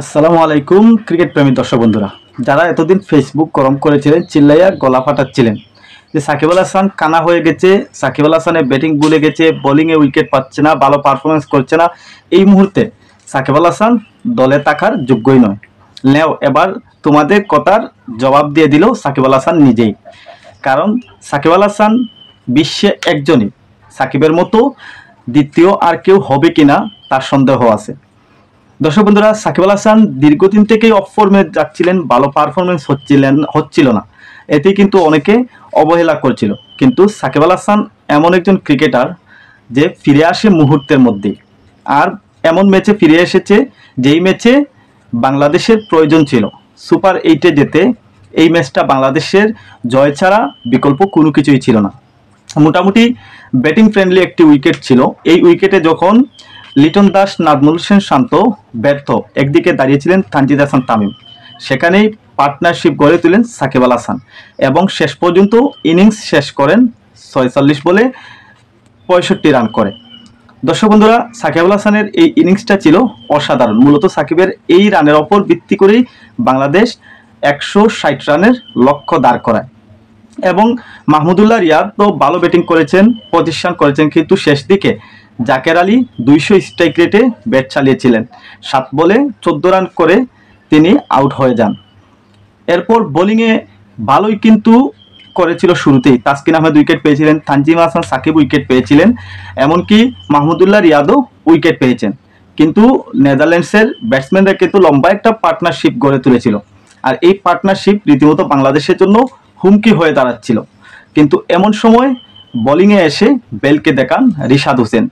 আসসালামু আলাইকুম ক্রিকেট প্রেমী দর্শক বন্ধুরা, যারা এতদিন ফেসবুক গরম করেছিলেন, চিল্লাইয়া গলা ফাটাচ্ছিলেন যে সাকিব আল হাসান কানা হয়ে গেছে, সাকিব আল হাসানের ব্যাটিং ভুলে গেছে, বোলিংয়ে উইকেট পাচ্ছে না, ভালো পারফরমেন্স করছে না, এই মুহূর্তে সাকিব আল হাসান দলে থাকার যোগ্যই নয়। নেও এবার তোমাদের কথার জবাব দিয়ে দিল সাকিব আল হাসান নিজেই। কারণ সাকিব আল হাসান বিশ্বে একজনই, সাকিবের মতো দ্বিতীয় আর কেউ হবে কিনা তার সন্দেহ আছে। দর্শক বন্ধুরা, সাকিব আল হাসান দীর্ঘদিন থেকেই অফ ফর্মে যাচ্ছিলেন, ভালো পারফরমেন্স হচ্ছিল না, এতেই কিন্তু অনেকে অবহেলা করছিল। কিন্তু সাকিব আল হাসান এমন একজন ক্রিকেটার যে ফিরে আসে মুহূর্তের মধ্যেই, আর এমন ম্যাচে ফিরে এসেছে যেই ম্যাচে বাংলাদেশের প্রয়োজন ছিল সুপার 8-এ যেতে। এই ম্যাচটা বাংলাদেশের জয় ছাড়া বিকল্প কোনো কিছুই ছিল না। মোটামুটি ব্যাটিং ফ্রেন্ডলি একটি উইকেট ছিল। এই উইকেটে যখন লিটন দাস, নাজমুল হোসেন শান্ত ব্যর্থ, একদিকে দাঁড়িয়েছিলেন তানজিদ হাসান তামিম, সেখানেই পার্টনারশিপ গড়ে তুলেন সাকিব আল হাসান এবং শেষ পর্যন্ত ইনিংস শেষ করেন 46 বলে 65 রান করে। দর্শক বন্ধুরা, সাকিব আল হাসানের এই ইনিংসটা ছিল অসাধারণ। মূলত সাকিবের এই রানের ওপর ভিত্তি করেই বাংলাদেশ 160 রানের লক্ষ্য দাঁড় করায় এবং মাহমুদুল্লাহ রিয়াদ তো ভালো ব্যাটিং করেছেন, 25 রান করেছেন, কিন্তু শেষ দিকে জাকের আলী 200 স্ট্রাইক রেটে ব্যাট চালিয়েছিলেন। 7 বলে 14 রান করে তিনি আউট হয়ে যান। এরপর বোলিংয়ে ভালোই কিন্তু করেছিল শুরুতেই। তাসকিন আহমেদ উইকেট পেয়েছিলেন, তানজিম হাসান সাকিব উইকেট পেয়েছিলেন, এমনকি মাহমুদুল্লাহ রিয়াদও উইকেট পেয়েছেন। কিন্তু নেদারল্যান্ডসের ব্যাটসম্যানরা কিন্তু লম্বা একটা পার্টনারশিপ গড়ে তুলেছিল, আর এই পার্টনারশিপ রীতিমতো বাংলাদেশের জন্য হুমকি হয়ে দাঁড়াচ্ছিল। কিন্তু এমন সময় বোলিংয়ে এসে বেলকে দেখান রিশাদ হোসেন।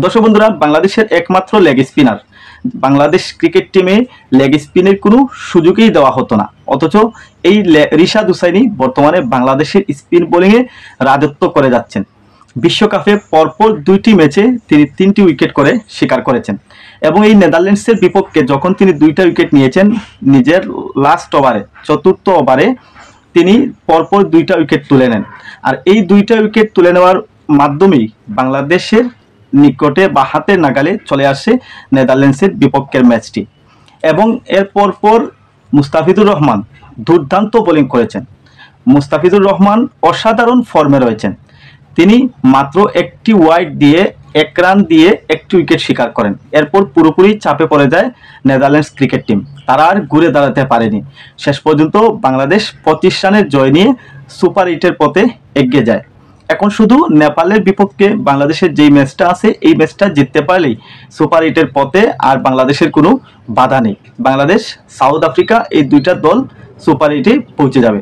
দর্শক বন্ধুরা, বাংলাদেশের একমাত্র লেগ স্পিনার, বাংলাদেশ ক্রিকেট টিমে লেগ স্পিনের কোনো সুযোগই দেওয়া হতো না, অথচ এই রিশাদ হুসাইনই বর্তমানে বাংলাদেশের স্পিন বোলিংয়ে রাজত্ব করে যাচ্ছেন। বিশ্বকাপে পরপর 2টি ম্যাচে তিনি 3টি উইকেট করে স্বীকার করেছেন এবং এই নেদারল্যান্ডসের বিপক্ষে যখন তিনি 2টা উইকেট নিয়েছেন, নিজের লাস্ট ওভারে, চতুর্থ ওভারে তিনি পরপর 2টা উইকেট তুলে নেন। আর এই 2টা উইকেট তুলে নেওয়ার মাধ্যমেই বাংলাদেশের নিকটে বা হাতের নাগালে চলে আসে নেদারল্যান্ডসের বিপক্ষের ম্যাচটি। এবং এর পরপর মুস্তাফিজুর রহমান দুর্দান্ত বোলিং করেছেন। মুস্তাফিজুর রহমান অসাধারণ ফর্মে রয়েছেন। তিনি মাত্র একটি ওয়াইড দিয়ে 1 রান দিয়ে একটি উইকেট শিকার করেন। এরপর পুরোপুরি চাপে পড়ে যায় নেদারল্যান্ডস ক্রিকেট টিম, তারা আর ঘুরে দাঁড়াতে পারেনি। শেষ পর্যন্ত বাংলাদেশ 25 রানের জয় নিয়ে সুপার 8-এর পথে এগিয়ে যায়। এখন শুধু নেপালের বিপক্ষে বাংলাদেশের যেই ম্যাচটা আছে, এই ম্যাচটা জিততে পারলেই সুপার 8-এর পথে আর বাংলাদেশের কোনো বাধা নেই। বাংলাদেশ, সাউথ আফ্রিকা, এই 2টা দল সুপার 8-এ পৌঁছে যাবে।